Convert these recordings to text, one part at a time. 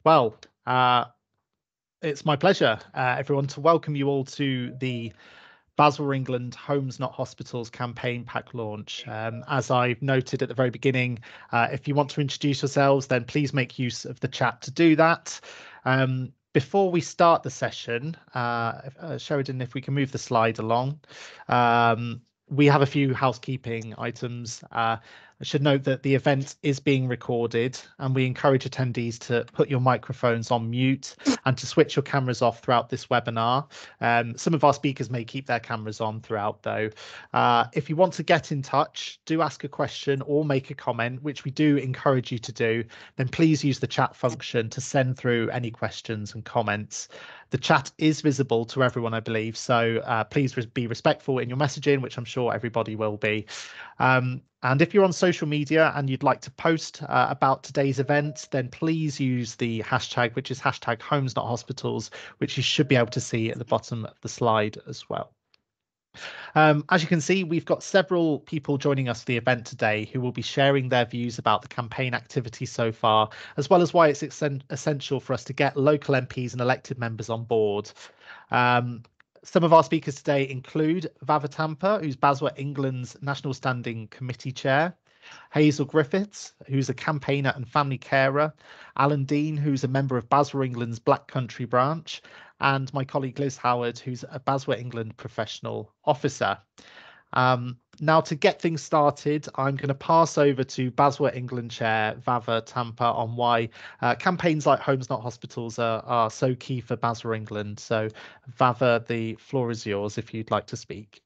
Well, it's my pleasure, everyone, to welcome you all to the BASW England Homes Not Hospitals campaign pack launch. As I've noted at the very beginning, if you want to introduce yourselves, then please make use of the chat to do that. Before we start the session, Sheridan, if we can move the slide along, we have a few housekeeping items. I should note that the event is being recorded and we encourage attendees to put your microphones on mute and to switch your cameras off throughout this webinar. Some of our speakers may keep their cameras on throughout though. If you want to get in touch, do ask a question or make a comment, which we do encourage you to do, then please use the chat function to send through any questions and comments. The chat is visible to everyone, I believe, so please be respectful in your messaging, which I'm sure everybody will be. And if you're on social media and you'd like to post about today's event, then please use the hashtag, which is hashtag Homes Not Hospitals, which you should be able to see at the bottom of the slide as well. As you can see, we've got several people joining us for the event today who will be sharing their views about the campaign activity so far, as well as why it's essential for us to get local MPs and elected members on board. Some of our speakers today include Vava Tampa, who's BASW England's National Standing Committee Chair, Hazel Griffiths, who's a campaigner and family carer, Alan Dean, who's a member of BASW England's Black Country branch, and my colleague Liz Howard, who's a BASW England professional officer. Now, to get things started, I'm going to pass over to BASW England Chair Vava Tampa on why campaigns like Homes Not Hospitals are so key for BASW England. So, Vava, the floor is yours if you'd like to speak.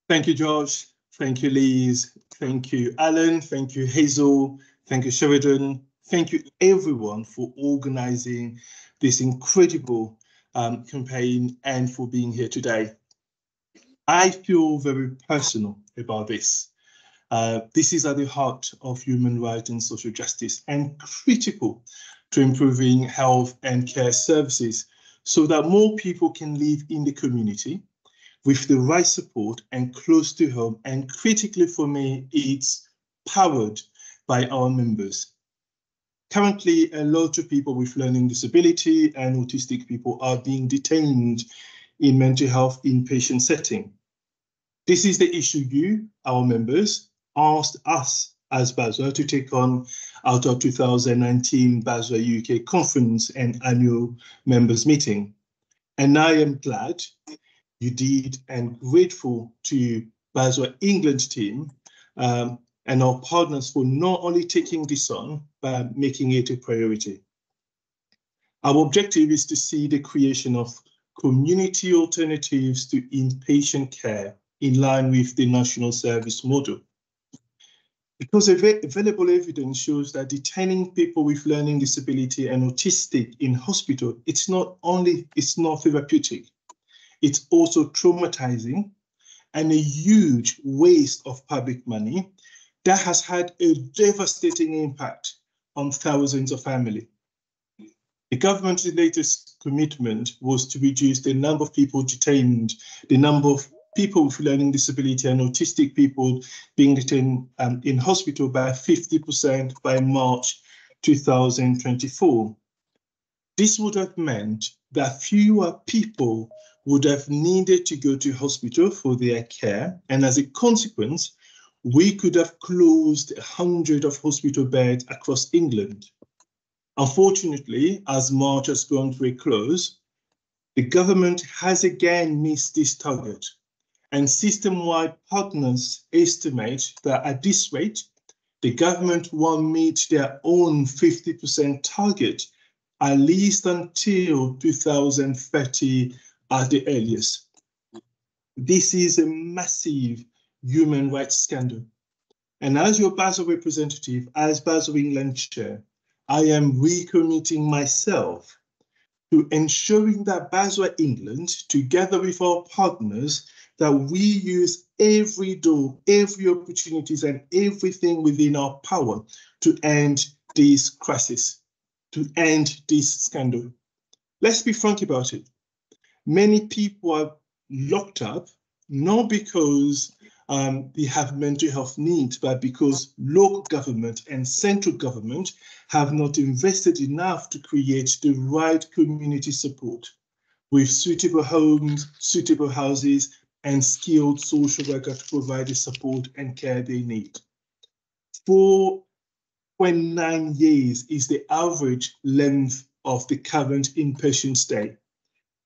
Thank you, George. Thank you, Liz. Thank you, Alan. Thank you, Hazel. Thank you, Sheridan. Thank you, everyone, for organising this incredible campaign and for being here today. I feel very personal about this. This is at the heart of human rights and social justice and critical to improving health and care services so that more people can live in the community with the right support and close to home. And critically for me, it's powered by our members. Currently, a lot of people with learning disability and autistic people are being detained in mental health inpatient setting. This is the issue you, our members, asked us as BASW to take on out of 2019 BASW UK conference and annual members meeting. And I am glad you did and grateful to BASW England team and our partners for not only taking this on, but making it a priority. Our objective is to see the creation of community alternatives to inpatient care in line with the national service model. Because available evidence shows that detaining people with learning disability and autistic in hospital, it's not therapeutic, it's also traumatizing and a huge waste of public money that has had a devastating impact on thousands of families. The government's latest commitment was to reduce the number of people detained, the number of people with learning disability and autistic people being detained in hospital by 50% by March 2024. This would have meant that fewer people would have needed to go to hospital for their care, and as a consequence, we could have closed 100 of hospital beds across England. Unfortunately, as March has gone to a close, the government has again missed this target, and system-wide partners estimate that at this rate, the government will meet their own 50% target at least until 2030 at the earliest. This is a massive human rights scandal. And as your BASW representative, as BASW England Chair, I am recommitting myself to ensuring that BASW England, together with our partners, that we use every door, every opportunities and everything within our power to end this crisis, to end this scandal. Let's be frank about it. Many people are locked up, not because they have mental health needs, but because local government and central government have not invested enough to create the right community support with suitable homes, suitable houses, and skilled social workers to provide the support and care they need. 4.9 years is the average length of the current inpatient stay.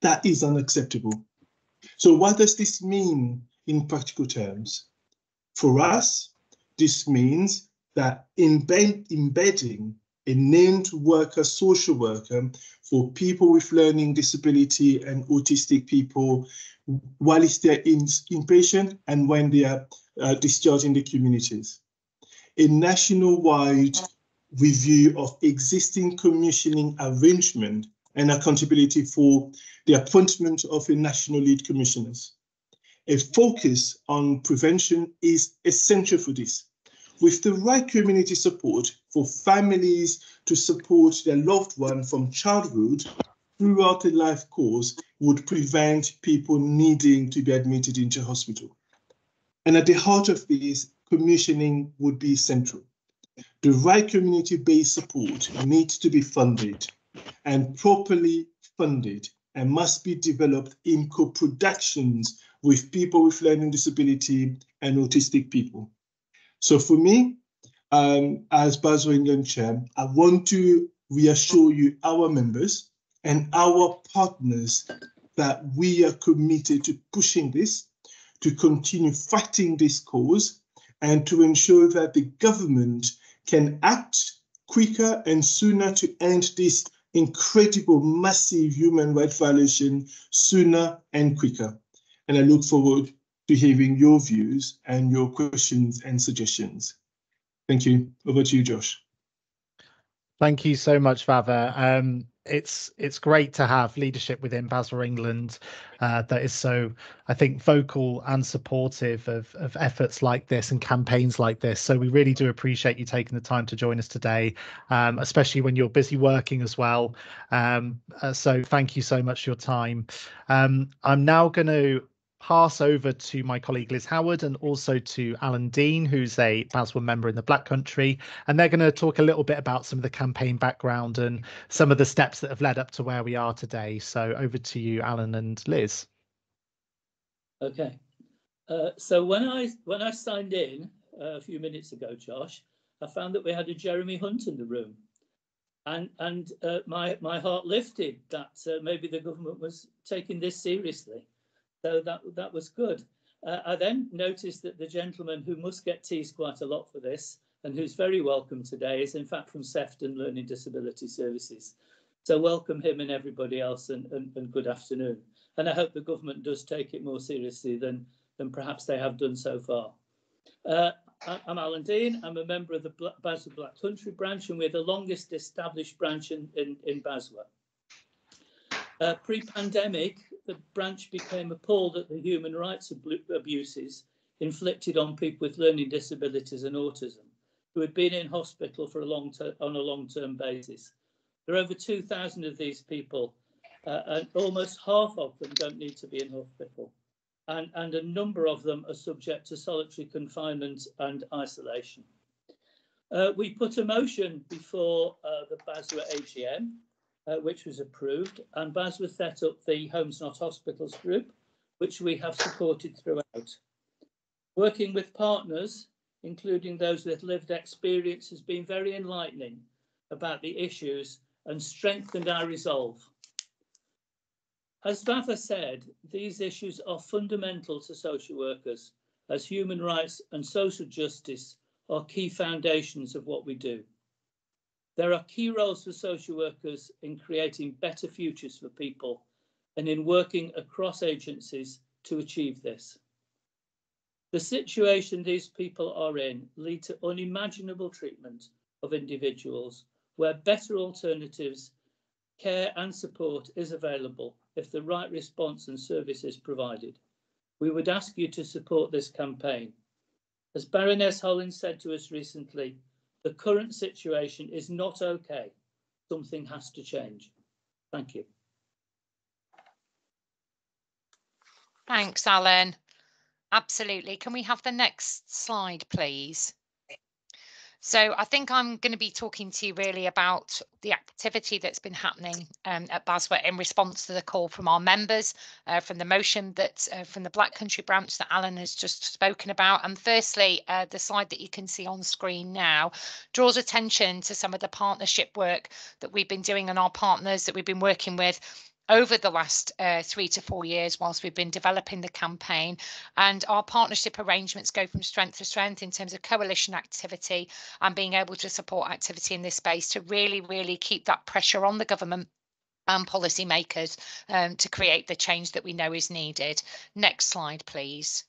That is unacceptable. So what does this mean in practical terms? For us, this means that embedding a named worker, social worker, for people with learning disability and autistic people while they're inpatient and when they are discharged in the communities. A national-wide review of existing commissioning arrangement and accountability for the appointment of a national lead commissioners. A focus on prevention is essential for this. With the right community support for families to support their loved one from childhood throughout the life course would prevent people needing to be admitted into hospital. And at the heart of this, commissioning would be central. The right community-based support needs to be funded and properly funded and must be developed in co-productions with people with learning disability and autistic people. So for me, as BASW England Chair, I want to reassure you, our members and our partners, that we are committed to pushing this, to continue fighting this cause, and to ensure that the government can act quicker and sooner to end this incredible, massive human rights violation sooner and quicker. And I look forward to hearing your views and your questions and suggestions. Thank you. Over to you, Josh. Thank you so much, Vava. It's great to have leadership within BASW England that is so, I think, vocal and supportive of efforts like this and campaigns like this. So we really do appreciate you taking the time to join us today, especially when you're busy working as well. So thank you so much for your time. I'm now going to pass over to my colleague Liz Howard and also to Alan Dean, who's a BASW member in the Black Country, and they're going to talk a little bit about some of the campaign background and some of the steps that have led up to where we are today. So over to you, Alan and Liz. Okay, so when I signed in a few minutes ago, Josh, I found that we had a Jeremy Hunt in the room, and my heart lifted that maybe the government was taking this seriously. So that was good. I then noticed that the gentleman who must get teased quite a lot for this and who's very welcome today is in fact from Sefton Learning Disability Services. So welcome him and everybody else, and good afternoon. And I hope the government does take it more seriously than perhaps they have done so far. I'm Alan Dean. I'm a member of the BASW Black Country branch, and we're the longest established branch in BASW. Pre-pandemic, the branch became appalled at the human rights abuses inflicted on people with learning disabilities and autism who had been in hospital for on a long-term basis. There are over 2,000 of these people, and almost half of them don't need to be in hospital. And a number of them are subject to solitary confinement and isolation. We put a motion before the BASW AGM, which was approved, and BASW set up the Homes Not Hospitals group, which we have supported throughout. Working with partners, including those with lived experience, has been very enlightening about the issues and strengthened our resolve. As Vava said, these issues are fundamental to social workers, as human rights and social justice are key foundations of what we do. There are key roles for social workers in creating better futures for people and in working across agencies to achieve this. The situation these people are in leads to unimaginable treatment of individuals where better alternatives, care and support is available if the right response and service is provided. We would ask you to support this campaign. As Baroness Hollins said to us recently, the current situation is not okay. Something has to change. Thank you. Thanks, Alan. Absolutely. Can we have the next slide, please? So I think I'm going to be talking to you really about the activity that's been happening at BASW in response to the call from our members, from the motion that from the Black Country branch that Alan has just spoken about. And firstly, the slide that you can see on screen now draws attention to some of the partnership work that we've been doing and our partners that we've been working with over the last 3 to 4 years whilst we've been developing the campaign. And our partnership arrangements go from strength to strength in terms of coalition activity and being able to support activity in this space to really keep that pressure on the government and policymakers to create the change that we know is needed. Next slide, please.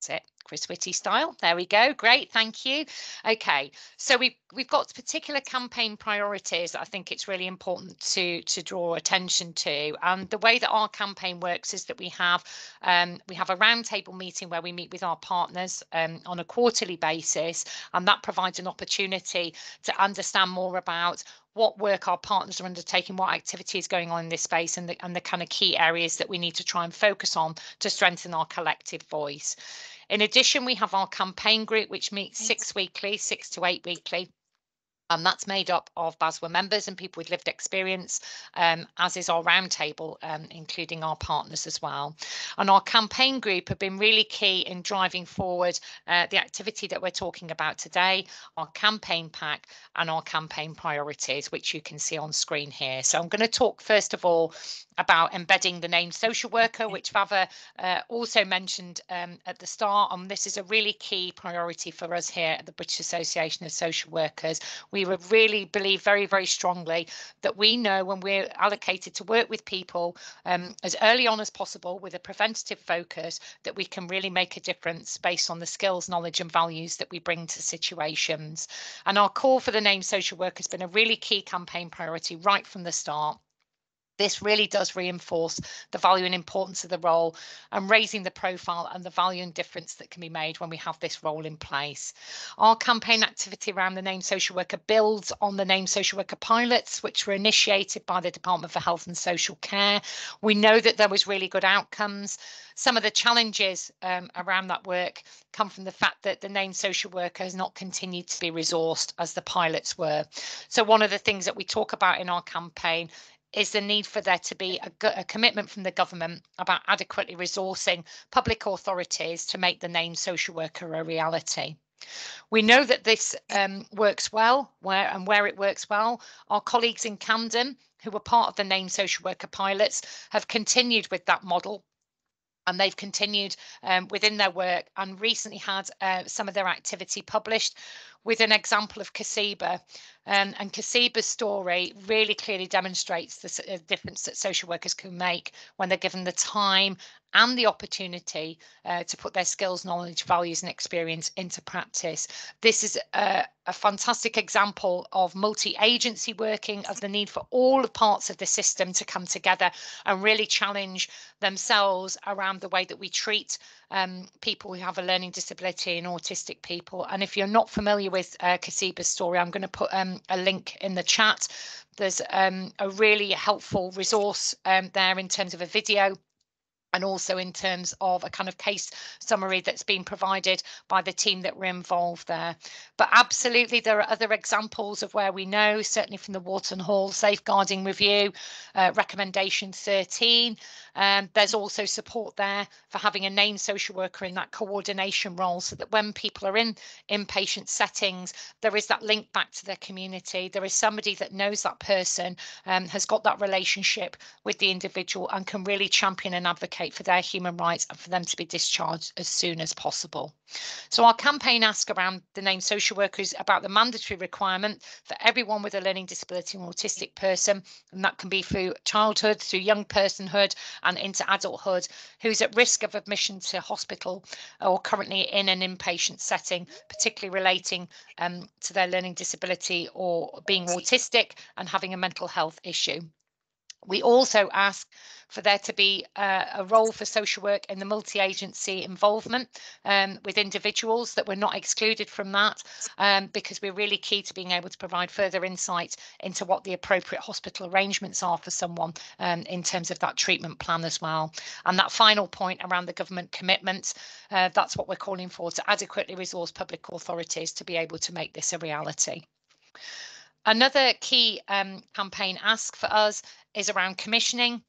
That's it, Chris Whitty style. There we go. Great, thank you. Okay, so we've got particular campaign priorities that I think it's really important to draw attention to. And the way that our campaign works is that we have a roundtable meeting where we meet with our partners on a quarterly basis, and that provides an opportunity to understand more about what work our partners are undertaking, what activity is going on in this space, and the kind of key areas that we need to try and focus on to strengthen our collective voice. In addition, we have our campaign group, which meets 6 to 8 weekly. And that's made up of BASW members and people with lived experience, as is our roundtable, including our partners as well. And our campaign group have been really key in driving forward the activity that we're talking about today, our campaign pack and our campaign priorities, which you can see on screen here. So I'm going to talk first of all about embedding the name social worker, which Vava also mentioned at the start. And this is a really key priority for us here at the British Association of Social Workers. We really believe very strongly that we know when we're allocated to work with people as early on as possible with a preventative focus, that we can really make a difference based on the skills, knowledge and values that we bring to situations. And our call for the name social worker has been a really key campaign priority right from the start. This really does reinforce the value and importance of the role and raising the profile and the value and difference that can be made when we have this role in place. Our campaign activity around the name social worker builds on the name social worker pilots, which were initiated by the Department for Health and Social Care. We know that there was really good outcomes. Some of the challenges around that work come from the fact that the name social worker has not continued to be resourced as the pilots were. So one of the things that we talk about in our campaign is the need for there to be a commitment from the government about adequately resourcing public authorities to make the name social worker a reality. We know that this works well, where it works well. Our colleagues in Camden, who were part of the name social worker pilots, have continued with that model. And they've continued within their work and recently had some of their activity published with an example of Kasiba. And Kasiba's story really clearly demonstrates the difference that social workers can make when they're given the time and the opportunity to put their skills, knowledge, values and experience into practice. This is a fantastic example of multi-agency working, of the need for all the parts of the system to come together and really challenge themselves around the way that we treat people who have a learning disability and autistic people. And if you're not familiar with Kasiba's story, I'm going to put a link in the chat. There's a really helpful resource there in terms of a video, and also in terms of a kind of case summary that's been provided by the team that were involved there. But absolutely, there are other examples of where we know, certainly from the Wharton Hall Safeguarding Review, recommendation 13. There's also support there for having a named social worker in that coordination role, so that when people are in inpatient settings, there is that link back to their community. There is somebody that knows that person, has got that relationship with the individual and can really champion and advocate for their human rights and for them to be discharged as soon as possible. So our campaign asks around the name social workers about the mandatory requirement for everyone with a learning disability and autistic person, and that can be through childhood, through young personhood and into adulthood, who's at risk of admission to hospital or currently in an inpatient setting, particularly relating to their learning disability or being autistic and having a mental health issue. We also ask for there to be a role for social work in the multi-agency involvement with individuals, that we're not excluded from that, because we're really key to being able to provide further insight into what the appropriate hospital arrangements are for someone in terms of that treatment plan as well. And that final point around the government commitment, that's what we're calling for, to adequately resource public authorities to be able to make this a reality. Another key campaign ask for us is around commissioning.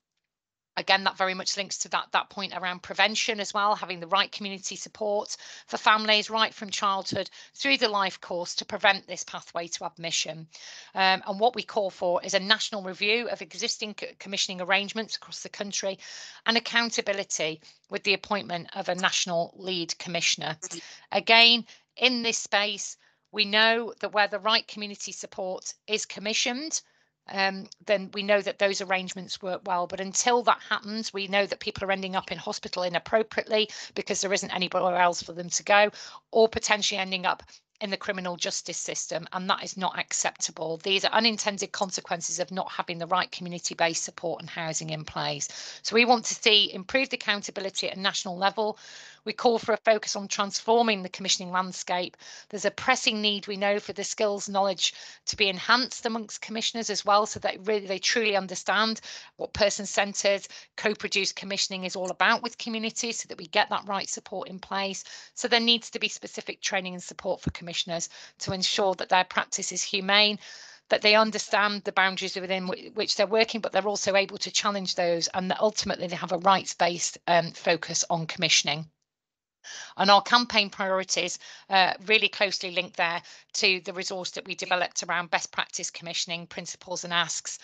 Again, that very much links to that point around prevention as well, having the right community support for families right from childhood through the life course to prevent this pathway to admission. And what we call for is a national review of existing commissioning arrangements across the country, and accountability with the appointment of a national lead commissioner. Again, in this space, we know that where the right community support is commissioned, then we know that those arrangements work well. But until that happens, we know that people are ending up in hospital inappropriately because there isn't anywhere else for them to go, or potentially ending up in the criminal justice system, and that is not acceptable. These are unintended consequences of not having the right community-based support and housing in place. So we want to see improved accountability at a national level. We call for a focus on transforming the commissioning landscape. There's a pressing need, we know, for the skills knowledge to be enhanced amongst commissioners as well, so that really they truly understand what person-centred co-produced commissioning is all about with communities, so that we get that right support in place. So there needs to be specific training and support for commissioners to ensure that their practice is humane, that they understand the boundaries within which they're working, but they're also able to challenge those, and that ultimately they have a rights-based focus on commissioning. And our campaign priorities really closely linked there to the resource that we developed around best practice commissioning principles and asks,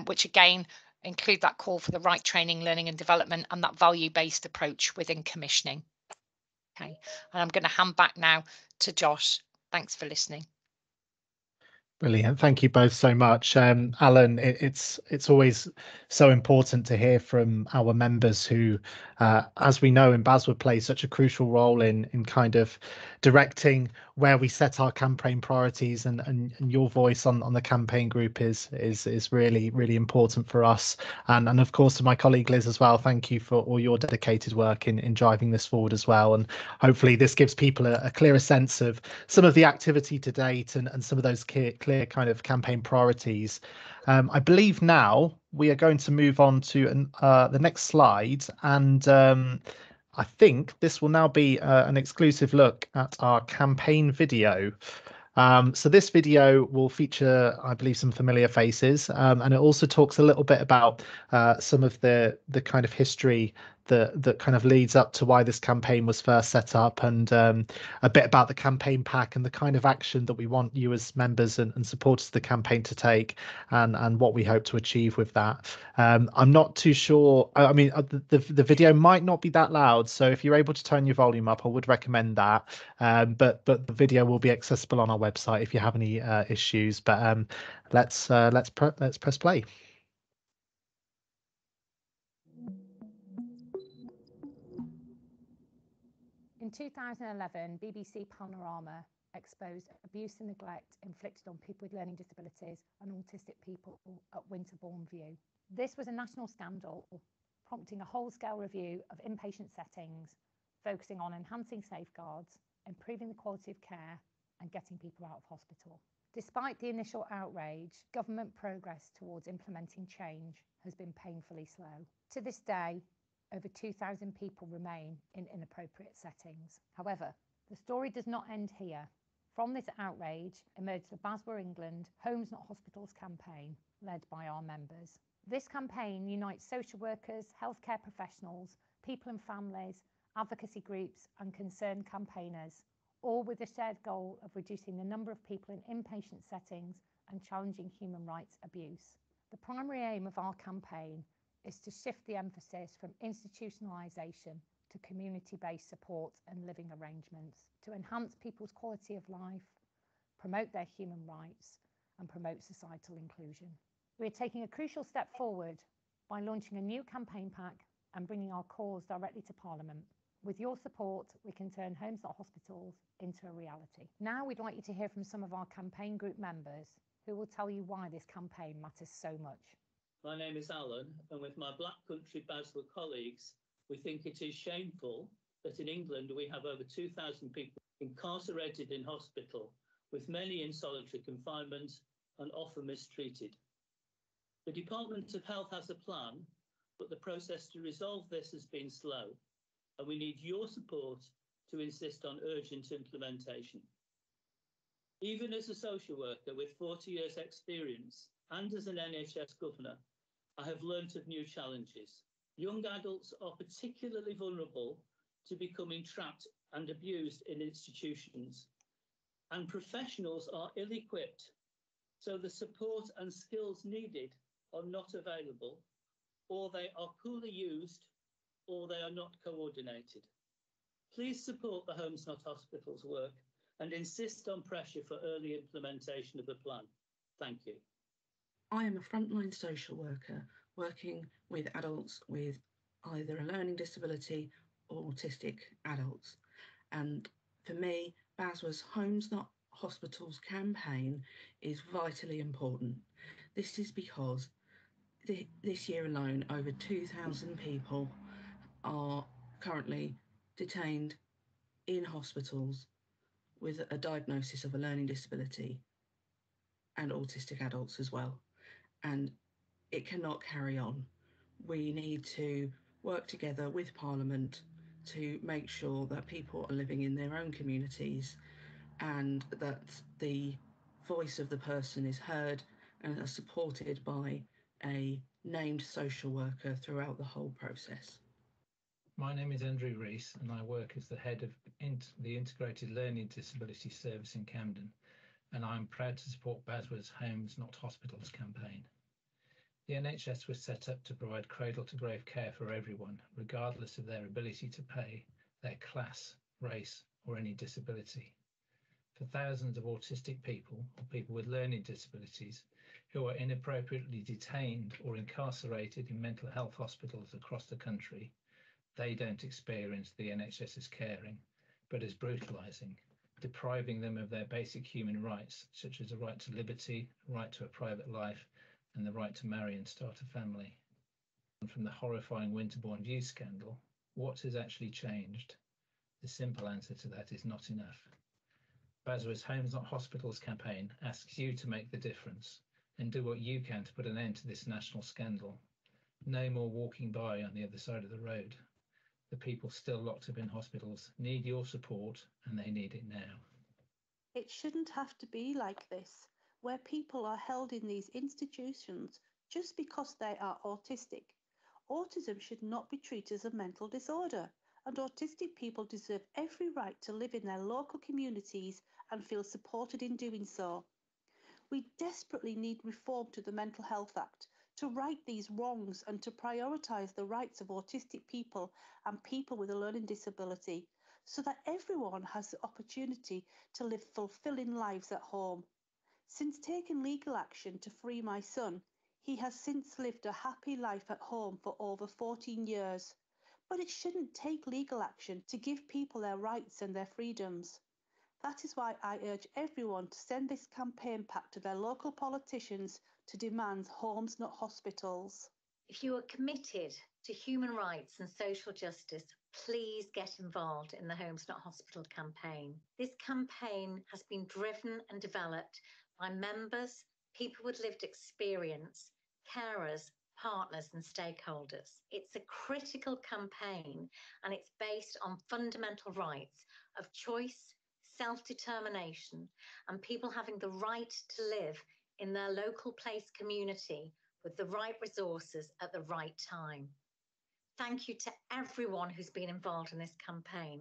which again include that call for the right training, learning and development, and that value-based approach within commissioning. Okay, and I'm going to hand back now to Josh. Thanks for listening. Brilliant. Thank you both so much. Alan, it's always so important to hear from our members who, as we know, in BASW play such a crucial role in kind of directing where we set our campaign priorities, and your voice on the campaign group is really, really important for us. And of course, to my colleague Liz as well, thank you for all your dedicated work in driving this forward as well. And hopefully this gives people a clearer sense of some of the activity to date and some of those clear kind of campaign priorities. I believe now we are going to move on to the next slide, and I think this will now be an exclusive look at our campaign video. So this video will feature, I believe, some familiar faces, and it also talks a little bit about some of the kind of history that kind of leads up to why this campaign was first set up, and a bit about the campaign pack and the kind of action that we want you as members and supporters of the campaign to take, and what we hope to achieve with that. I'm not too sure. I mean, the video might not be that loud, so if you're able to turn your volume up, I would recommend that. But the video will be accessible on our website if you have any issues. But let's press play. In 2011, BBC Panorama exposed abuse and neglect inflicted on people with learning disabilities and autistic people at Winterbourne View. This was a national scandal, prompting a whole-scale review of inpatient settings, focusing on enhancing safeguards, improving the quality of care, and getting people out of hospital. Despite the initial outrage, government progress towards implementing change has been painfully slow. To this day, over 2,000 people remain in inappropriate settings. However, the story does not end here. From this outrage emerged the BASW England Homes Not Hospitals campaign, led by our members. This campaign unites social workers, healthcare professionals, people and families, advocacy groups and concerned campaigners, all with the shared goal of reducing the number of people in inpatient settings and challenging human rights abuse. The primary aim of our campaign is to shift the emphasis from institutionalisation to community-based support and living arrangements, to enhance people's quality of life, promote their human rights, and promote societal inclusion. We are taking a crucial step forward by launching a new campaign pack and bringing our cause directly to Parliament. With your support, we can turn Homes Not Hospitals into a reality. Now we'd like you to hear from some of our campaign group members who will tell you why this campaign matters so much. My name is Alan, and with my Black Country BASW colleagues, we think it is shameful that in England we have over 2,000 people incarcerated in hospital, with many in solitary confinement and often mistreated. The Department of Health has a plan, but the process to resolve this has been slow, and we need your support to insist on urgent implementation. Even as a social worker with 40 years' experience and as an NHS governor, I have learnt of new challenges. Young adults are particularly vulnerable to becoming trapped and abused in institutions, and professionals are ill-equipped, so the support and skills needed are not available, or they are poorly used, or they are not coordinated. Please support the Homes Not Hospitals work and insist on pressure for early implementation of the plan. Thank you. I am a frontline social worker working with adults with either a learning disability or autistic adults. And for me, BASW's Homes Not Hospitals campaign is vitally important. This is because this year alone, over 2,000 people are currently detained in hospitals with a diagnosis of a learning disability and autistic adults as well. And it cannot carry on. We need to work together with Parliament to make sure that people are living in their own communities and that the voice of the person is heard and are supported by a named social worker throughout the whole process. My name is Andrew Rees and I work as the head of the Integrated Learning Disability Service in Camden, and I'm proud to support BASW's Homes Not Hospitals campaign. The NHS was set up to provide cradle-to-grave care for everyone, regardless of their ability to pay, their class, race, or any disability. For thousands of autistic people or people with learning disabilities who are inappropriately detained or incarcerated in mental health hospitals across the country, they don't experience the NHS's caring, but as brutalising, depriving them of their basic human rights, such as the right to liberty, right to a private life, and the right to marry and start a family. From the horrifying Winterbourne View scandal, what has actually changed? The simple answer to that is not enough. BASW's Homes Not Hospitals campaign asks you to make the difference and do what you can to put an end to this national scandal. No more walking by on the other side of the road. The people still locked up in hospitals need your support, and they need it now. It shouldn't have to be like this, where people are held in these institutions just because they are autistic. Autism should not be treated as a mental disorder, and autistic people deserve every right to live in their local communities and feel supported in doing so. We desperately need reform to the Mental Health Act to right these wrongs and to prioritise the rights of autistic people and people with a learning disability, so that everyone has the opportunity to live fulfilling lives at home. Since taking legal action to free my son, he has since lived a happy life at home for over 14 years. But it shouldn't take legal action to give people their rights and their freedoms. That is why I urge everyone to send this campaign pack to their local politicians to demand homes, not hospitals. If you are committed to human rights and social justice, please get involved in the Homes Not Hospital campaign. This campaign has been driven and developed by members, people with lived experience, carers, partners and stakeholders. It's a critical campaign and it's based on fundamental rights of choice, self-determination, and people having the right to live in their local place community with the right resources at the right time. Thank you to everyone who's been involved in this campaign.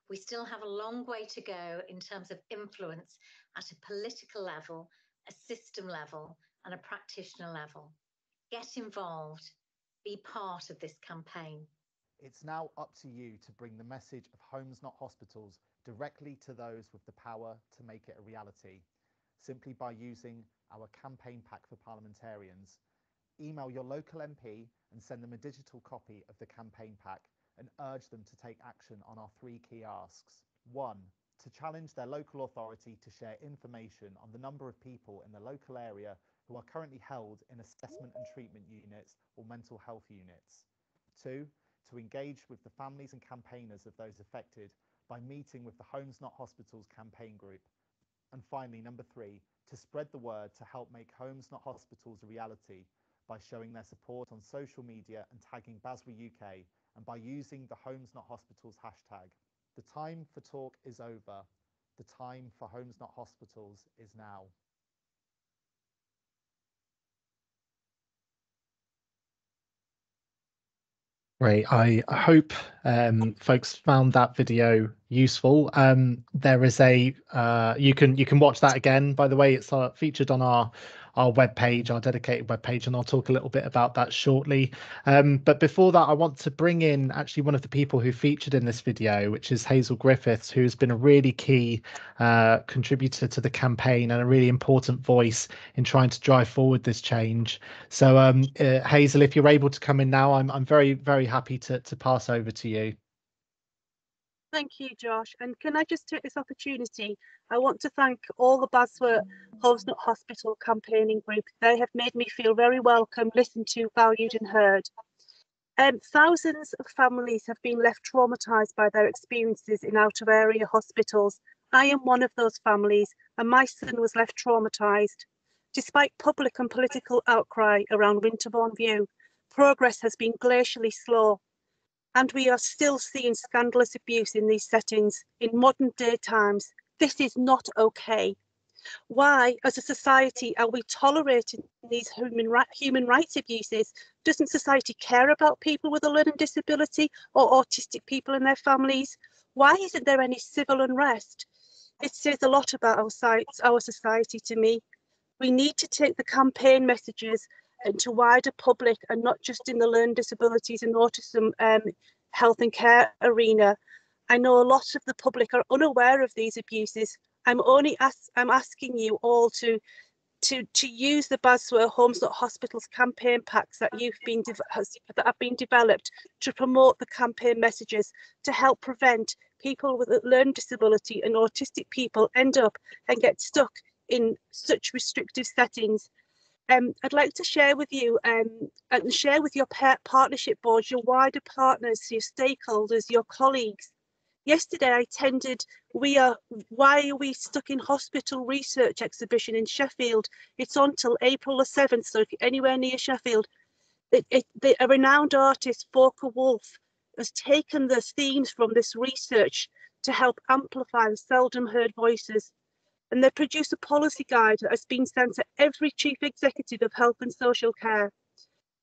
We still have a long way to go in terms of influence at a political level, a system level, and a practitioner level. Get involved, be part of this campaign. It's now up to you to bring the message of Homes Not Hospitals directly to those with the power to make it a reality, simply by using our campaign pack for parliamentarians. Email your local MP and send them a digital copy of the campaign pack and urge them to take action on our 3 key asks. 1. To challenge their local authority to share information on the number of people in the local area who are currently held in assessment and treatment units or mental health units. 2, to engage with the families and campaigners of those affected by meeting with the Homes Not Hospitals campaign group. And finally, number 3, to spread the word to help make Homes Not Hospitals a reality by showing their support on social media and tagging BASW UK, and by using the Homes Not Hospitals hashtag. The time for talk is over. The time for Homes Not Hospitals is now. Great. I hope folks found that video useful. There is a you can watch that again. By the way, it's featured on our webpage, our dedicated webpage, and I'll talk a little bit about that shortly. But before that, I want to bring in actually one of the people who featured in this video, which is Hazel Griffiths, who's been a really key contributor to the campaign and a really important voice in trying to drive forward this change. So Hazel, if you're able to come in now, I'm very, very happy to pass over to you. Thank you, Josh. And can I just take this opportunity? I want to thank all the BASW Homes Not Hospital campaigning group. They have made me feel very welcome, listened to, valued and heard. Thousands of families have been left traumatised by their experiences in out-of-area hospitals. I am one of those families, and my son was left traumatised. Despite public and political outcry around Winterbourne View, progress has been glacially slow. And we are still seeing scandalous abuse in these settings in modern day times. This is not okay. Why, as a society, are we tolerating these human rights abuses? Doesn't society care about people with a learning disability or autistic people and their families? Why isn't there any civil unrest? It says a lot about our society to me. We need to take the campaign messages into wider public and not just in the learning disabilities and autism health and care arena. I know a lot of the public are unaware of these abuses. I'm asking you all to use the BASW Homes Not Hospitals campaign packs that have been developed to promote the campaign messages to help prevent people with a learning disability and autistic people end up and get stuck in such restrictive settings. I'd like to share with you and share with your partnership boards, your wider partners, your stakeholders, your colleagues. Yesterday I attended Why Are We Stuck in Hospital research exhibition in Sheffield. It's on till April the 7th, so if you're anywhere near Sheffield, a renowned artist, Volker Wolf, has taken the themes from this research to help amplify the seldom heard voices. And they produce a policy guide that has been sent to every chief executive of health and social care.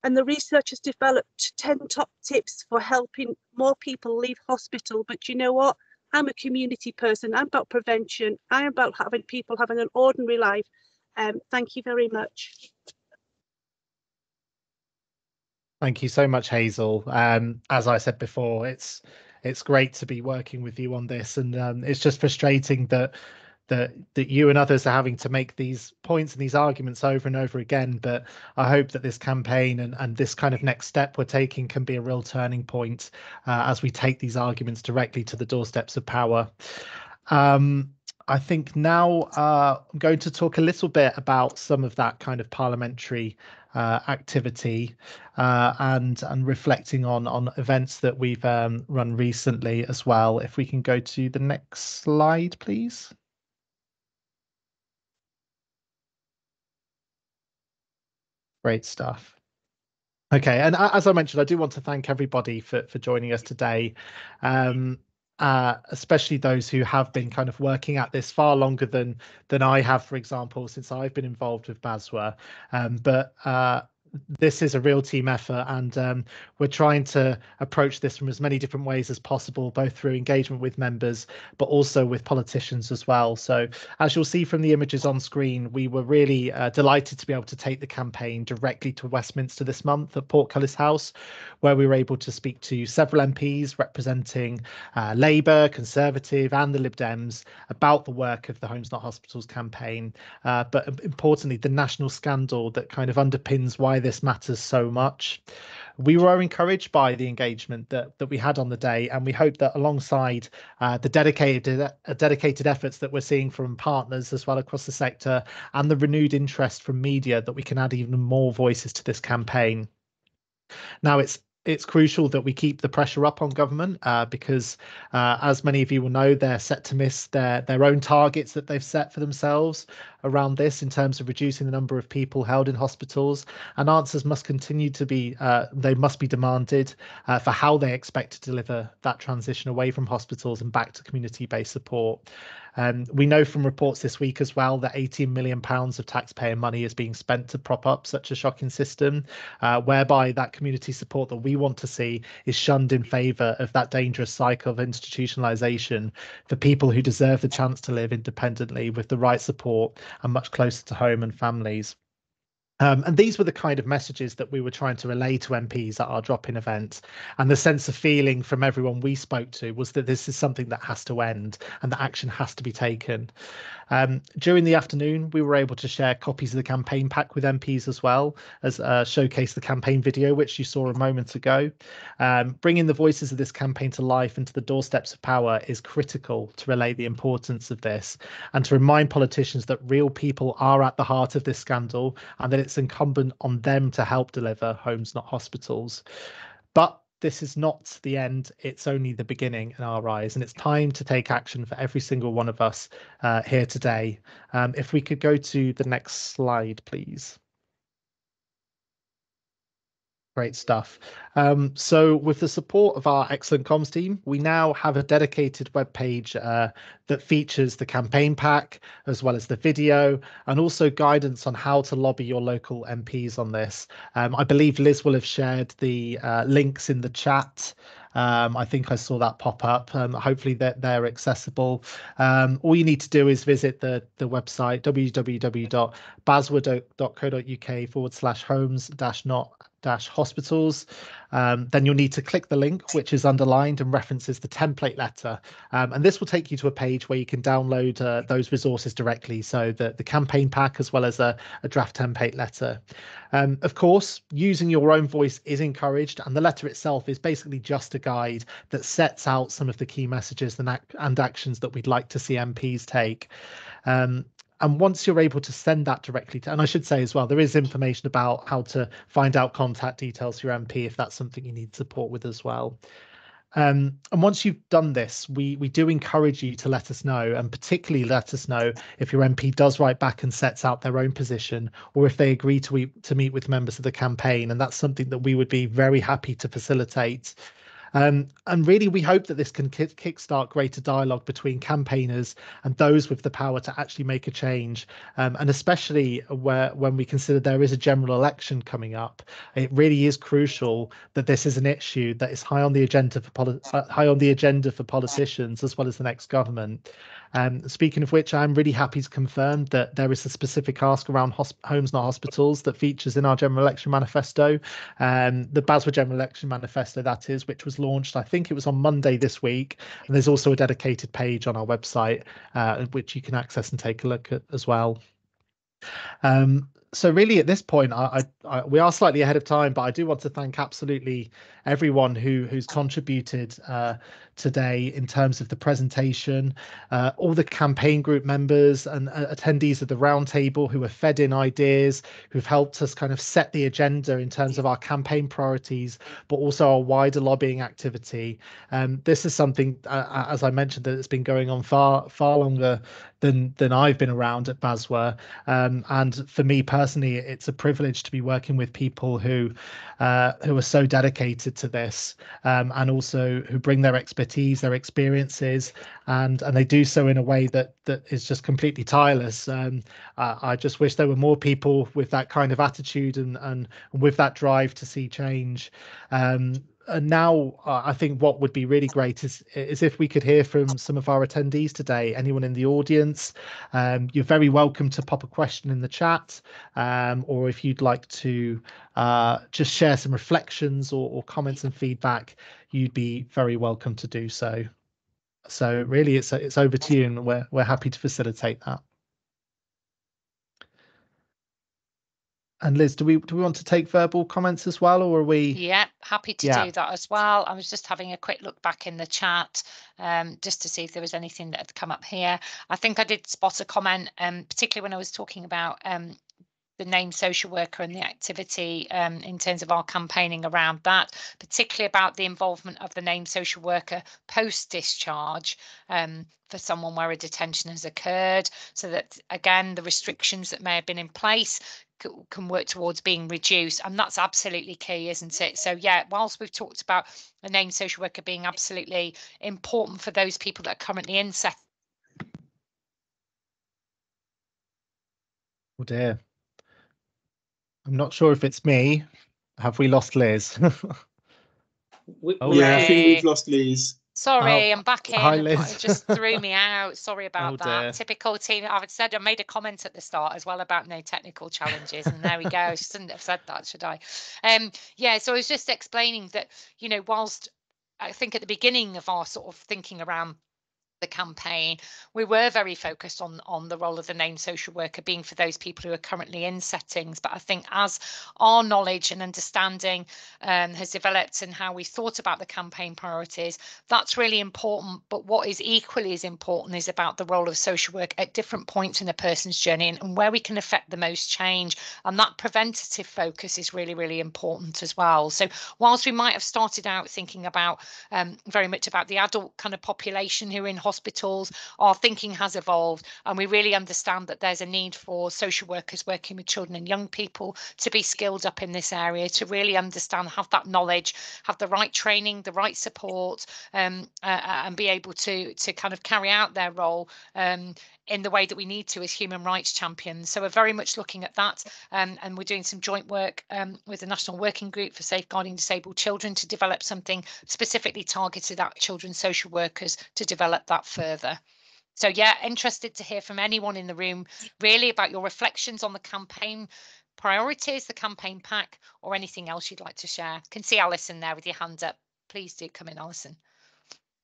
And the research has developed 10 top tips for helping more people leave hospital. But you know what? I'm a community person. I'm about prevention. I'm about having people having an ordinary life. Thank you very much. Thank you so much, Hazel. As I said before, it's great to be working with you on this, and it's just frustrating that you and others are having to make these points and these arguments over and over again. But I hope that this campaign and this kind of next step we're taking can be a real turning point as we take these arguments directly to the doorsteps of power. I think now I'm going to talk a little bit about some of that kind of parliamentary activity and reflecting on events that we've run recently as well. If we can go to the next slide, please. Great stuff. Okay, and as I mentioned, I do want to thank everybody for joining us today, especially those who have been kind of working at this far longer than I have, for example, since I've been involved with BASW. But this is a real team effort, and we're trying to approach this from as many different ways as possible, both through engagement with members, but also with politicians as well. So as you'll see from the images on screen, we were really delighted to be able to take the campaign directly to Westminster this month at Portcullis House, where we were able to speak to several MPs representing Labour, Conservative and the Lib Dems about the work of the Homes Not Hospitals campaign, but importantly, the national scandal that kind of underpins why this matters so much. We were encouraged by the engagement that we had on the day, and we hope that alongside the dedicated efforts that we're seeing from partners as well across the sector and the renewed interest from media, that we can add even more voices to this campaign. Now, it's crucial that we keep the pressure up on government because, as many of you will know, they're set to miss their own targets that they've set for themselves around this in terms of reducing the number of people held in hospitals. And answers must continue to be, they must be demanded for how they expect to deliver that transition away from hospitals and back to community-based support. We know from reports this week as well that £18 million of taxpayer money is being spent to prop up such a shocking system, whereby that community support that we want to see is shunned in favour of that dangerous cycle of institutionalisation for people who deserve the chance to live independently with the right support and much closer to home and families. And these were the kind of messages that we were trying to relay to MPs at our drop-in event. And the sense of feeling from everyone we spoke to was that this is something that has to end and that action has to be taken. During the afternoon, we were able to share copies of the campaign pack with MPs as well as showcase the campaign video, which you saw a moment ago. Bringing the voices of this campaign to life and to the doorsteps of power is critical to relay the importance of this and to remind politicians that real people are at the heart of this scandal and that it's incumbent on them to help deliver homes, not hospitals. But this is not the end, it's only the beginning in our eyes, and it's time to take action for every single one of us here today. If we could go to the next slide, please. Great stuff. So with the support of our excellent comms team, we now have a dedicated webpage that features the campaign pack, as well as the video, and also guidance on how to lobby your local MPs on this. I believe Liz will have shared the links in the chat. I think I saw that pop up. Hopefully they're accessible. All you need to do is visit the website www.baswa.co.uk/homes-not-hospitals. Then you'll need to click the link, which is underlined and references the template letter. And this will take you to a page where you can download those resources directly. So the campaign pack, as well as a draft template letter. Of course, using your own voice is encouraged, and the letter itself is basically just a guide that sets out some of the key messages and actions that we'd like to see MPs take. And once you're able to send that directly to, and I should say as well, there is information about how to find out contact details for your MP if that's something you need support with as well. And once you've done this, we do encourage you to let us know, and particularly let us know if your MP does write back and sets out their own position, or if they agree to meet with members of the campaign. And that's something that we would be very happy to facilitate. And really, we hope that this can kickstart greater dialogue between campaigners and those with the power to actually make a change. And especially when we consider there is a general election coming up, it really is crucial that this is an issue that is high on the agenda for politicians as well as the next government. Speaking of which, I'm really happy to confirm that there is a specific ask around homes, not hospitals, that features in our general election manifesto, the BASW general election manifesto, that is, which was launched, I think it was on Monday this week. And there's also a dedicated page on our website, which you can access and take a look at as well. So really, at this point, we are slightly ahead of time, but I do want to thank absolutely everyone who's contributed today in terms of the presentation, all the campaign group members and attendees of the roundtable who have fed in ideas, who've helped us kind of set the agenda in terms of our campaign priorities, but also our wider lobbying activity. This is something, as I mentioned, that it's been going on far longer than I've been around at BASW. And for me personally, it's a privilege to be working with people who are so dedicated to this, and also who bring their expertise, their experiences, and they do so in a way that is just completely tireless. I just wish there were more people with that kind of attitude and with that drive to see change. And now I think what would be really great is if we could hear from some of our attendees today. Anyone in the audience, you're very welcome to pop a question in the chat, or if you'd like to just share some reflections or comments and feedback, you'd be very welcome to do so. So really, it's over to you, and we're happy to facilitate that. And Liz, do we want to take verbal comments as well, or are we? Yeah, happy to do that as well. I was just having a quick look back in the chat just to see if there was anything that had come up here. I think I did spot a comment, particularly when I was talking about the named social worker and the activity in terms of our campaigning around that, particularly about the involvement of the named social worker post-discharge for someone where a detention has occurred, so that, again, the restrictions that may have been in place can work towards being reduced. And that's absolutely key, isn't it? So yeah, whilst we've talked about the named social worker being absolutely important for those people that are currently in set. Oh dear. I'm not sure if it's me. Have we lost Liz? Yeah, I think we've lost Liz. Sorry, I'm back in. Hi, Liz. It just threw me out. Sorry about that. Dear. Typical team. I made a comment at the start as well about no technical challenges, and there we go. I shouldn't have said that, should I? Yeah, so I was just explaining that, you know, whilst I think at the beginning of our sort of thinking around the campaign, we were very focused on the role of the named social worker being for those people who are currently in settings. But I think as our knowledge and understanding has developed and how we thought about the campaign priorities, that's really important. But what is equally as important is about the role of social work at different points in a person's journey and where we can affect the most change. And that preventative focus is really, really important as well. So whilst we might have started out thinking about very much about the adult kind of population who are in hospitals, our thinking has evolved, and we really understand that there's a need for social workers working with children and young people to be skilled up in this area, to really understand, have that knowledge, have the right training, the right support, and be able to kind of carry out their role in the way that we need to as human rights champions. So we're very much looking at that, and we're doing some joint work with the National Working Group for Safeguarding Disabled Children to develop something specifically targeted at children's social workers to develop that further. So yeah, interested to hear from anyone in the room really about your reflections on the campaign priorities, the campaign pack, or anything else you'd like to share. Can see Alison there with your hand up. Please do come in, Alison.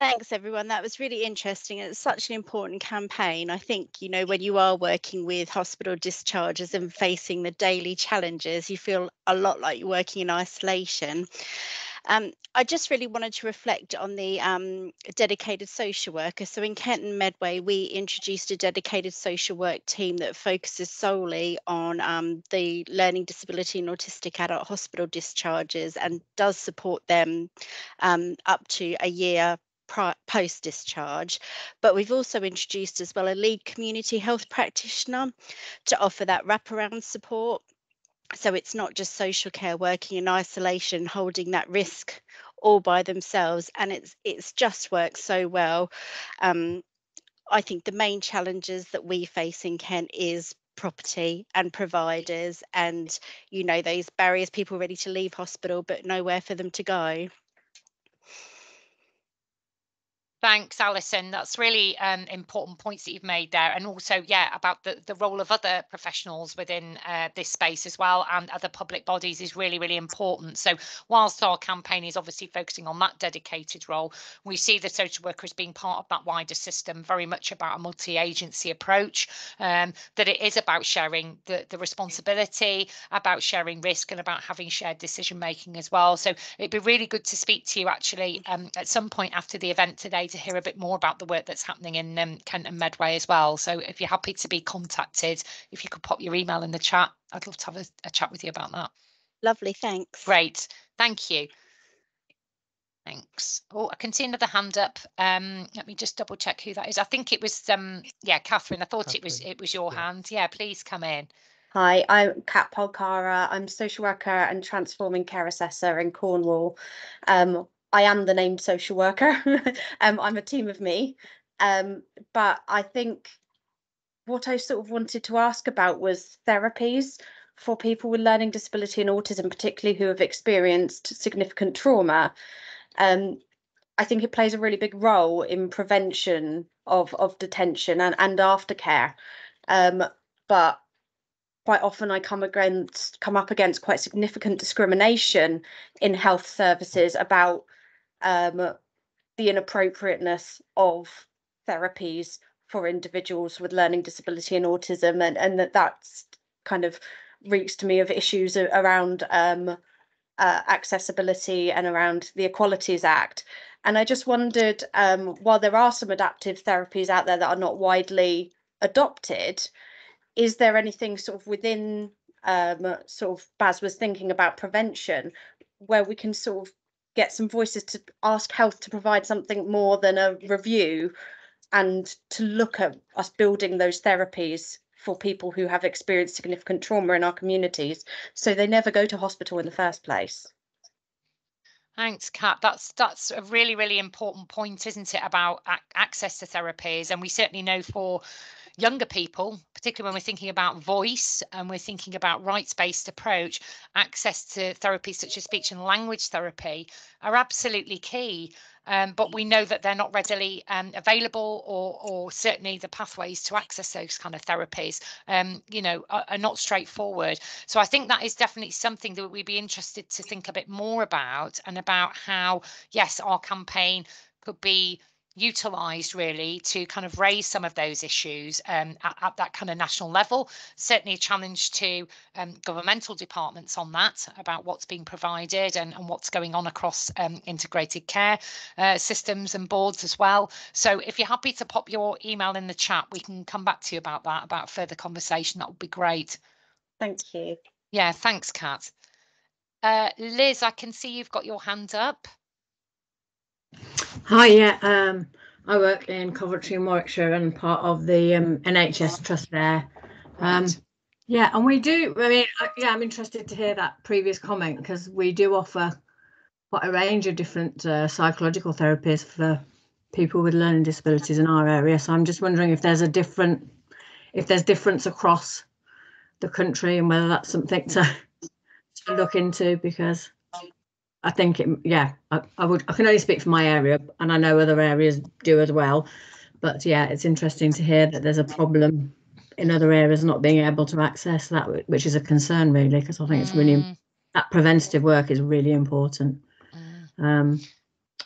Thanks, everyone. That was really interesting. It's such an important campaign. I think, you know, when you are working with hospital discharges and facing the daily challenges, you feel a lot like you're working in isolation. I just really wanted to reflect on the dedicated social worker. So in Kent and Medway, we introduced a dedicated social work team that focuses solely on the learning disability and autistic adult hospital discharges and does support them up to a year post-discharge. But we've also introduced as well a lead community health practitioner to offer that wraparound support. So it's not just social care working in isolation, holding that risk all by themselves, and it's just worked so well. I think the main challenges that we face in Kent is property and providers, and you know, those barriers, people ready to leave hospital but nowhere for them to go. Thanks, Alison. That's really important points that you've made there. And also, yeah, about the role of other professionals within this space as well and other public bodies is really, really important. So whilst our campaign is obviously focusing on that dedicated role, we see the social worker as being part of that wider system, very much about a multi-agency approach, that it is about sharing the responsibility, about sharing risk and about having shared decision making as well. So it'd be really good to speak to you actually at some point after the event today to hear a bit more about the work that's happening in Kent and Medway as well. So if you're happy to be contacted, if you could pop your email in the chat, I'd love to have a chat with you about that. Lovely, thanks. Great, thank you. Thanks. Oh, I can see another hand up. Let me just double check who that is. I think it was yeah, Catherine. I thought Catherine. it was your hand. Yeah, please come in. Hi, I'm Kat Polkara. I'm social worker and transforming care assessor in Cornwall. I am the named social worker. I'm a team of me. But I think what I sort of wanted to ask about was therapies for people with learning disability and autism, particularly who have experienced significant trauma. I think it plays a really big role in prevention of detention and aftercare. But quite often I come up against quite significant discrimination in health services about the inappropriateness of therapies for individuals with learning disability and autism, and that's kind of reached to me of issues around accessibility and around the Equalities Act. And I just wondered, while there are some adaptive therapies out there that are not widely adopted, is there anything sort of within sort of BASW's thinking about prevention where we can sort of get some voices to ask health to provide something more than a review, and to look at us building those therapies for people who have experienced significant trauma in our communities, so they never go to hospital in the first place? Thanks, Kat. That's a really, really important point, isn't it, about access to therapies? And we certainly know for younger people, particularly when we're thinking about voice and we're thinking about rights-based approach, access to therapies such as speech and language therapy are absolutely key. But we know that they're not readily available, or certainly the pathways to access those kind of therapies, are not straightforward. So I think that is definitely something that we'd be interested to think a bit more about, and about how, yes, our campaign could be utilised really to kind of raise some of those issues at that kind of national level. Certainly a challenge to governmental departments on that, about what's being provided and what's going on across integrated care systems and boards as well. So if you're happy to pop your email in the chat, we can come back to you about that, about further conversation. That would be great. Thank you. Yeah, thanks, Kat. Liz, I can see you've got your hand up. Hi, yeah, I work in Coventry and Warwickshire and part of the NHS trust there. Yeah, and we do, I mean, yeah, I'm interested to hear that previous comment, because we do offer quite a range of different psychological therapies for people with learning disabilities in our area. So I'm just wondering if there's difference across the country, and whether that's something to look into, because I think I can only speak for my area, and I know other areas do as well. But yeah, it's interesting to hear that there's a problem in other areas not being able to access that, which is a concern really, because I think it's really, that preventative work is really important. And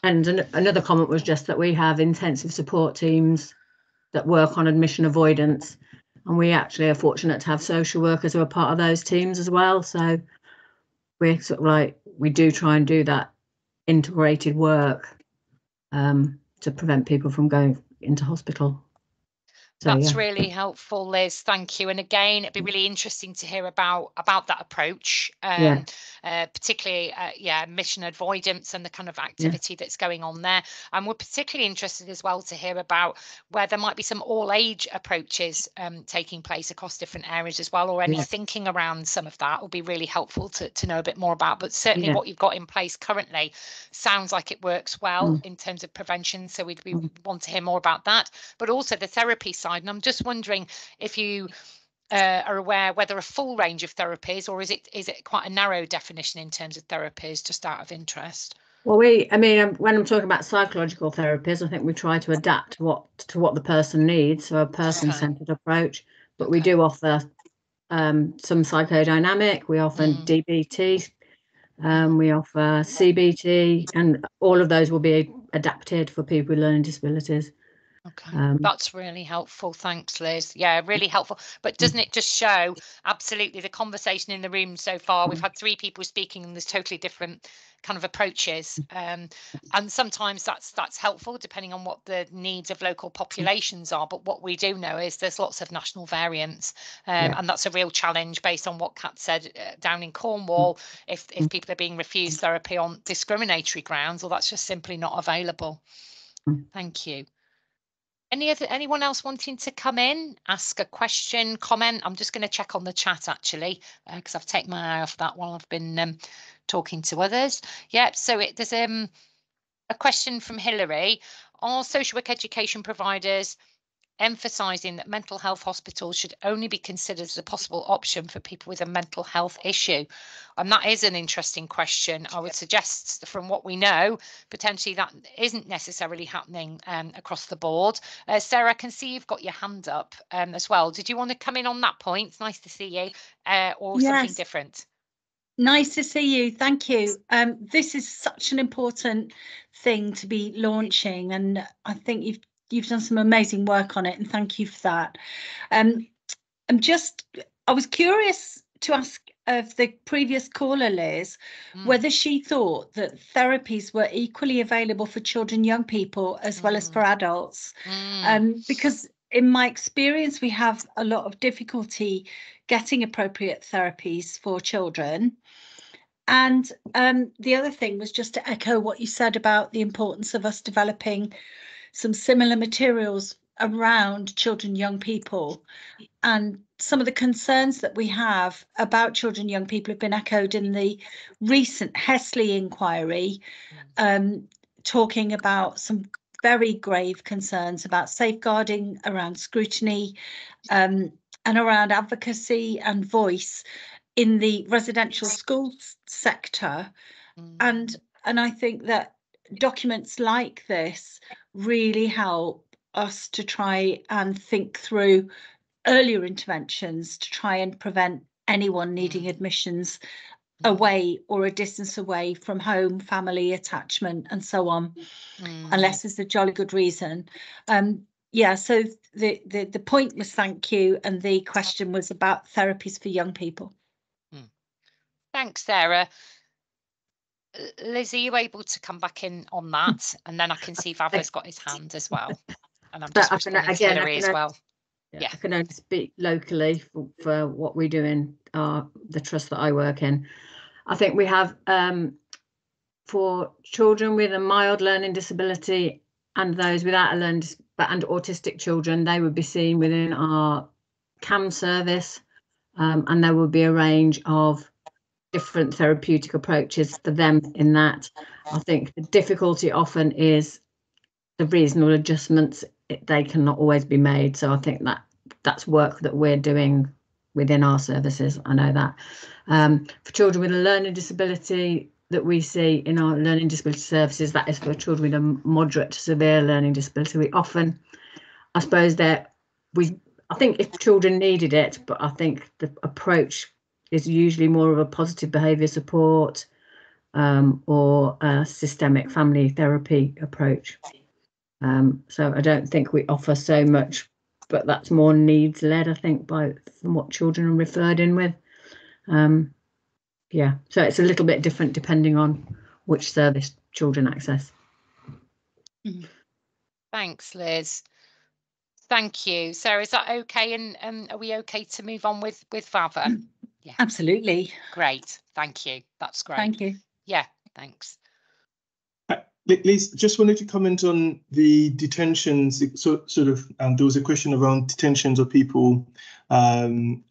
another comment was just that we have intensive support teams that work on admission avoidance, and we actually are fortunate to have social workers who are part of those teams as well. So we're sort of like, we do try and do that integrated work to prevent people from going into hospital. So, that's really helpful, Liz. Thank you. And again, it'd be really interesting to hear about that approach, particularly mission avoidance and the kind of activity that's going on there. And we're particularly interested as well to hear about where there might be some all-age approaches taking place across different areas as well, or any thinking around some of that will be really helpful to know a bit more about. But certainly what you've got in place currently sounds like it works well in terms of prevention. So we want to hear more about that, but also the therapy side. And I'm just wondering if you are aware whether a full range of therapies, or is it quite a narrow definition in terms of therapies, just out of interest? Well, when I'm talking about psychological therapies, I think we try to adapt to what the person needs, so a person-centered approach. But we do offer some psychodynamic, we offer DBT, we offer CBT, and all of those will be adapted for people with learning disabilities. Okay, that's really helpful. Thanks, Liz. Yeah, really helpful. But doesn't it just show absolutely the conversation in the room so far? We've had 3 people speaking, and there's totally different kind of approaches, and sometimes that's helpful depending on what the needs of local populations are. But what we do know is there's lots of national variance, and that's a real challenge based on what Kat said down in Cornwall. If people are being refused therapy on discriminatory grounds, well, that's just simply not available. Thank you. Anyone else wanting to come in, ask a question, comment? I'm just going to check on the chat actually, because I've taken my eye off that while I've been talking to others. Yeah, so there's a question from Hilary. Are social work education providers emphasising that mental health hospitals should only be considered as a possible option for people with a mental health issue? And that is an interesting question. I would suggest, from what we know, potentially that isn't necessarily happening across the board. Sarah, I can see you've got your hand up as well. Did you want to come in on that point? It's nice to see you, or something different? Nice to see you. Thank you. This is such an important thing to be launching, and I think you've done some amazing work on it, and thank you for that. I was curious to ask of the previous caller, Liz, whether she thought that therapies were equally available for children, young people, as well as for adults. Because in my experience, we have a lot of difficulty getting appropriate therapies for children. And the other thing was just to echo what you said about the importance of us developing some similar materials around children, young people. And some of the concerns that we have about children, young people have been echoed in the recent Hesley inquiry, talking about some very grave concerns about safeguarding around scrutiny and around advocacy and voice in the residential school sector. And I think that documents like this really help us to try and think through earlier interventions to try and prevent anyone needing admissions away or a distance away from home, family, attachment, and so on, unless there's a jolly good reason. Yeah, so the point was thank you, and the question was about therapies for young people. Thanks, Sarah. Liz, are you able to come back in on that? And then I can see Vava's got his hand as well. And I'm just responding to Hilary as well. Yeah, I can only speak locally for what we do in the trust that I work in. I think we have for children with a mild learning disability and those without a learning and autistic children, they would be seen within our CAM service, and there will be a range of different therapeutic approaches for them in that. I think the difficulty often is the reasonable adjustments. They cannot always be made. So I think that's work that we're doing within our services. I know that. For children with a learning disability that we see in our learning disability services, that is for children with a moderate to severe learning disability. We often, I suppose I think if children needed it, but I think the approach is usually more of a positive behaviour support or a systemic family therapy approach. So I don't think we offer so much, but that's more needs led, I think, from what children are referred in with. Yeah, so it's a little bit different depending on which service children access. Thanks, Liz. Thank you. Sarah, is that okay? And are we okay to move on with Vava? Yeah, absolutely. Great. Thank you. That's great. Thank you. Yeah, thanks. Liz, just wanted to comment on the detentions. So, there was a question around detentions of people in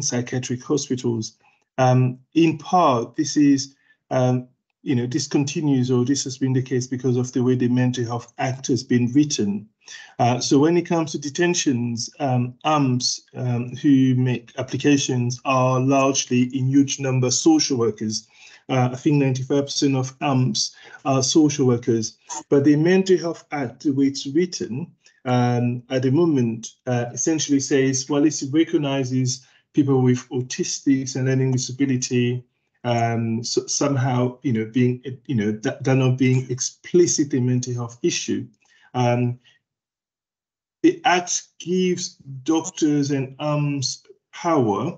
psychiatric hospitals. In part, this is this continues, or this has been the case because of the way the Mental Health Act has been written. So when it comes to detentions, AMPs who make applications are largely in huge number social workers. I think 95% of AMPs are social workers. But the Mental Health Act, the way it's written at the moment, essentially says, well, it recognizes people with autistics and learning disability, so somehow, being, they're not being explicit a mental health issue. The Act gives doctors and AMPs power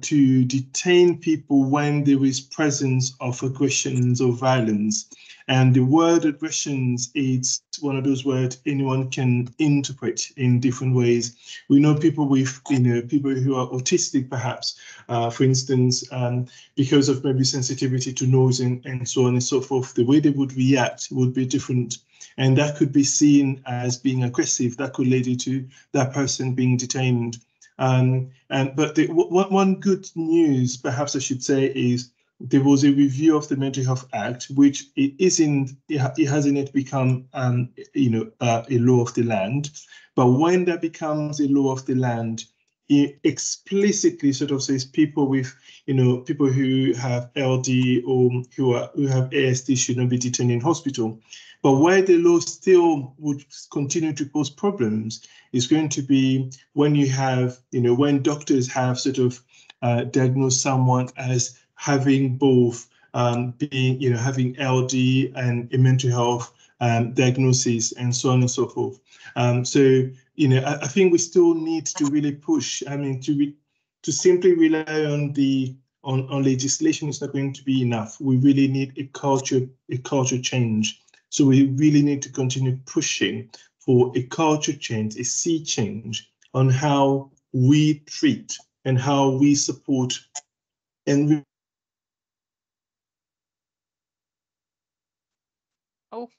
to detain people when there is presence of aggressions or violence. And the word aggressions is one of those words anyone can interpret in different ways. We know people with, people who are autistic, perhaps, for instance, because of maybe sensitivity to noise and so on and so forth, the way they would react would be different. And that could be seen as being aggressive. That could lead to that person being detained. But one good news, perhaps I should say, is there was a review of the Mental Health Act, which it hasn't yet become, a law of the land. But when that becomes a law of the land, it explicitly sort of says people with, people who have LD or who have ASD should not be detained in hospital. But where the law still would continue to pose problems is going to be when you have, when doctors have sort of diagnosed someone as having both being, having LD and a mental health diagnosis and so on and so forth. So, I think we still need to really push, to simply rely on on legislation is not going to be enough. We really need a culture change. So we really need to continue pushing for a culture change, a sea change on how we treat and how we support and Oh,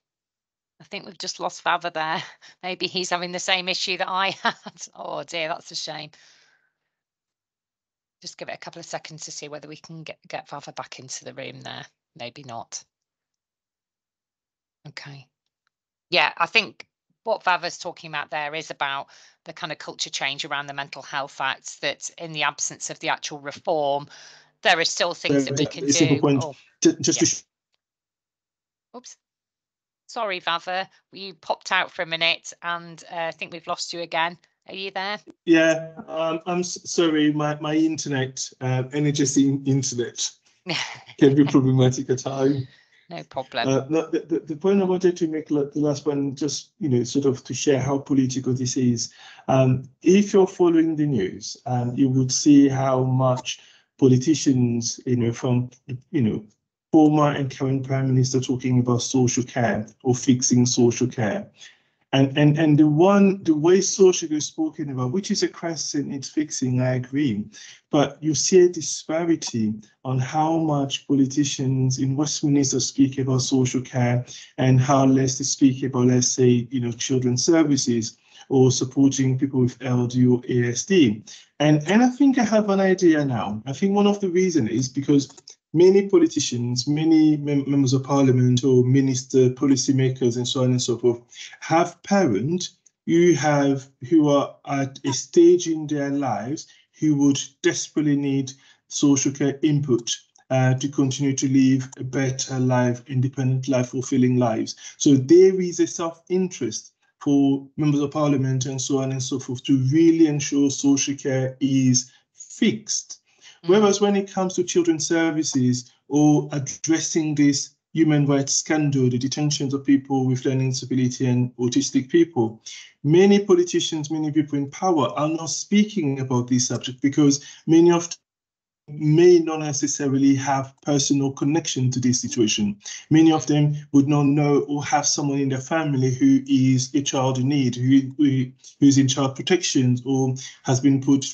I think we've just lost Vava there. Maybe he's having the same issue that I had. Oh dear, that's a shame. Just give it a couple of seconds to see whether we can get Vava back into the room there. Maybe not. Okay. Yeah, I think what Vava's talking about there is about the kind of culture change around the Mental Health Act, that in the absence of the actual reform, there are still things that we can a simple do. point, Oh, just yeah. to Oops. Sorry, Vava, you popped out for a minute and I think we've lost you again. Are you there? Yeah, I'm sorry, my internet, NHS internet can be problematic at times. No problem. No, the point I wanted to make, the last one, just sort of to share how political this is. If you're following the news, you would see how much politicians, from former and current prime minister talking about social care or fixing social care. And the way social is spoken about, which is a crisis and it's fixing, I agree. But you see a disparity on how much politicians in Westminster speak about social care and how less they speak about, let's say, children's services or supporting people with LD or ASD. And I think I have an idea now. I think one of the reasons is because many politicians, many members of parliament or minister, policymakers, and so on and so forth, have parents who are at a stage in their lives who would desperately need social care input to continue to live a better life, independent life, fulfilling lives. So there is a self-interest for members of parliament and so on and so forth to really ensure social care is fixed. Whereas when it comes to children's services or addressing this human rights scandal, the detentions of people with learning disability and autistic people, many politicians, many people in power are not speaking about this subject because many of them may not necessarily have personal connection to this situation. Many of them would not know or have someone in their family who is a child in need, who's in child protection or has been put,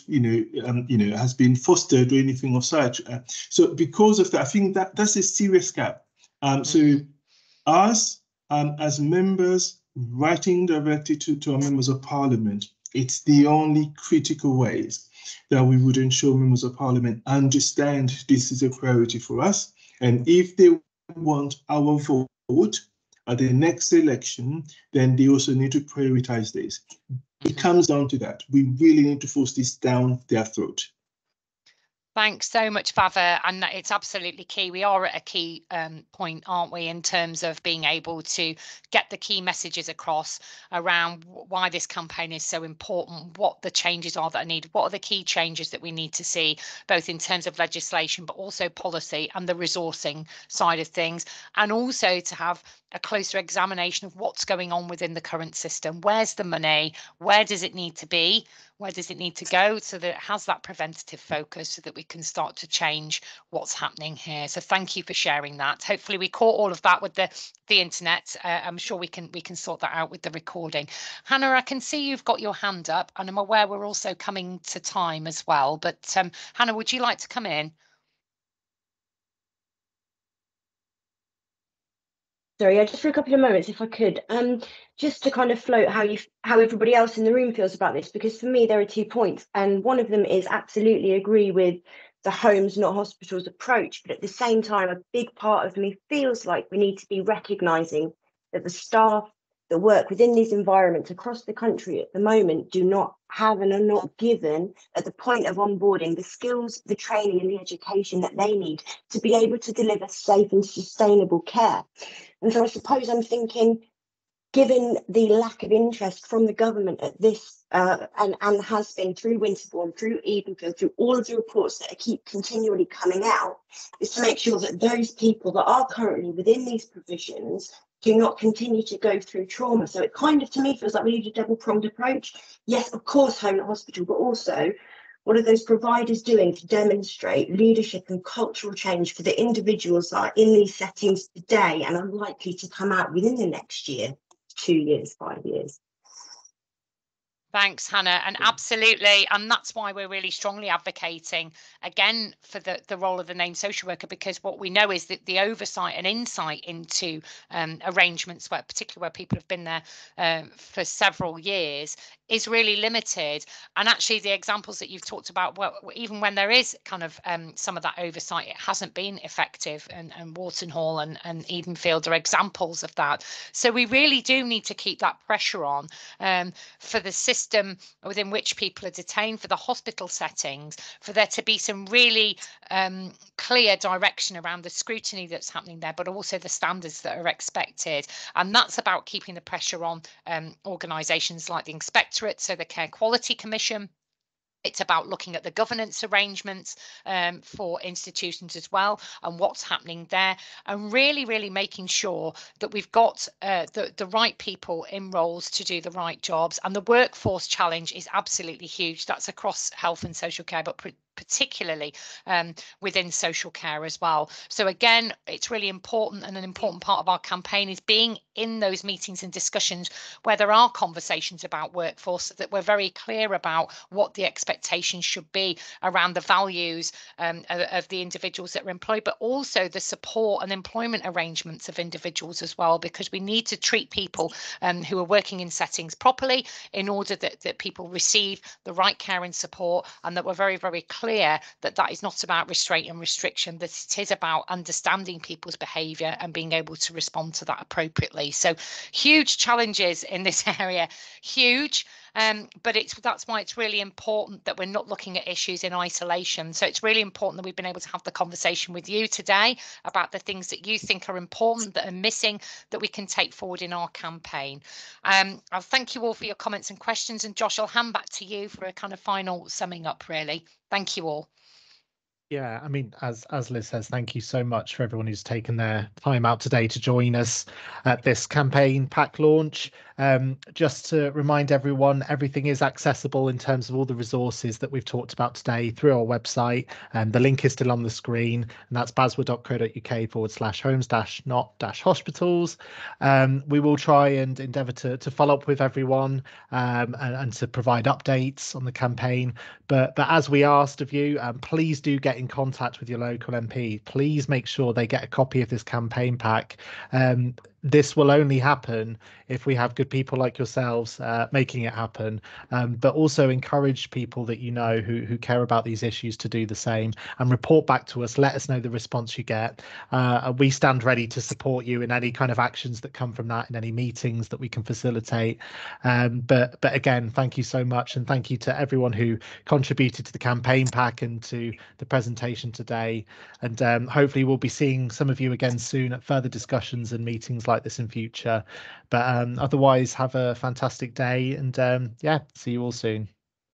has been fostered or anything of such. So because of that, I think that's a serious gap. So us as members writing directly to our members of parliament, it's the only critical ways that we would ensure members of parliament understand this is a priority for us. And if they want our vote at the next election, then they also need to prioritize this. It comes down to that. We really need to force this down their throat. Thanks so much, Vava, and it's absolutely key. We are at a key point, aren't we, in terms of being able to get the key messages across around why this campaign is so important, what the changes are that are needed, what are the key changes that we need to see, both in terms of legislation, but also policy and the resourcing side of things, and also to have a closer examination of what's going on within the current system. Where's the money? Where does it need to be? Where does it need to go, so that it has that preventative focus, so that we can start to change what's happening here. So thank you for sharing that. Hopefully we caught all of that with the internet. I'm sure we can sort that out with the recording. Hannah, I can see you've got your hand up, and I'm aware we're also coming to time as well. But Hannah, would you like to come in? Sorry, just for a couple of moments, if I could, just to kind of float how everybody else in the room feels about this, because for me there are 2 points, and one of them is absolutely agree with the homes not hospitals approach, but at the same time a big part of me feels like we need to be recognising that the staff that work within these environments across the country at the moment do not have and are not given at the point of onboarding the skills, the training and the education that they need to be able to deliver safe and sustainable care. And so I suppose I'm thinking, given the lack of interest from the government at this, and has been through Winterbourne, through Edenfield, through all of the reports that keep continually coming out, is to make sure that those people that are currently within these provisions do not continue to go through trauma. So it kind of, to me, feels like we need a double-pronged approach. Yes, of course, home and hospital, but also What are those providers doing to demonstrate leadership and cultural change for the individuals that are in these settings today and are likely to come out within the next year, 2 years, 5 years? Thanks, Hannah. And absolutely. And that's why we're really strongly advocating, again, for the role of the named social worker, because what we know is that the oversight and insight into arrangements, particularly where people have been there for several years, is really limited. And actually, the examples that you've talked about, well, even when there is kind of some of that oversight, it hasn't been effective. And Wharton Hall and Edenfield are examples of that. So we really do need to keep that pressure on for the system within which people are detained, for the hospital settings, for there to be some really clear direction around the scrutiny that's happening there, but also the standards that are expected. And that's about keeping the pressure on organisations like the Inspectorate, so the Care Quality Commission. It's about looking at the governance arrangements for institutions as well and what's happening there, and really making sure that we've got the right people in roles to do the right jobs. And the workforce challenge is absolutely huge. That's across health and social care, but particularly within social care as well. So again, it's really important, and an important part of our campaign is being in those meetings and discussions where there are conversations about workforce, so that we're very clear about what the expectations should be around the values of the individuals that are employed, but also the support and employment arrangements of individuals as well, because we need to treat people who are working in settings properly in order that people receive the right care and support, and that we're very clear that that is not about restraint and restriction, that it is about understanding people's behaviour and being able to respond to that appropriately. So huge challenges in this area, huge. But that's why it's really important that we're not looking at issues in isolation. So it's really important that we've been able to have the conversation with you today about the things that you think are important, that are missing, that we can take forward in our campaign. I'll thank you all for your comments and questions. And Josh, I'll hand back to you for a kind of final summing up, really. Thank you all. Yeah, I mean, as Liz says, thank you so much for everyone who's taken their time out today to join us at this campaign pack launch. Just to remind everyone, everything is accessible in terms of all the resources that we've talked about today through our website, and the link is still on the screen, and that's basw.co.uk/homes-not-hospitals. We will try and endeavour to follow up with everyone and to provide updates on the campaign. But as we asked of you, please do get in contact with your local MP. Please make sure they get a copy of this campaign pack. This will only happen if we have good people like yourselves making it happen, but also encourage people that you know who care about these issues to do the same, and report back to us. Let us know the response you get. We stand ready to support you in any kind of actions that come from that, in any meetings that we can facilitate. But again, thank you so much, and thank you to everyone who contributed to the campaign pack and to the presentation today. And hopefully we'll be seeing some of you again soon at further discussions and meetings like this in future. But otherwise, have a fantastic day, and yeah, see you all soon.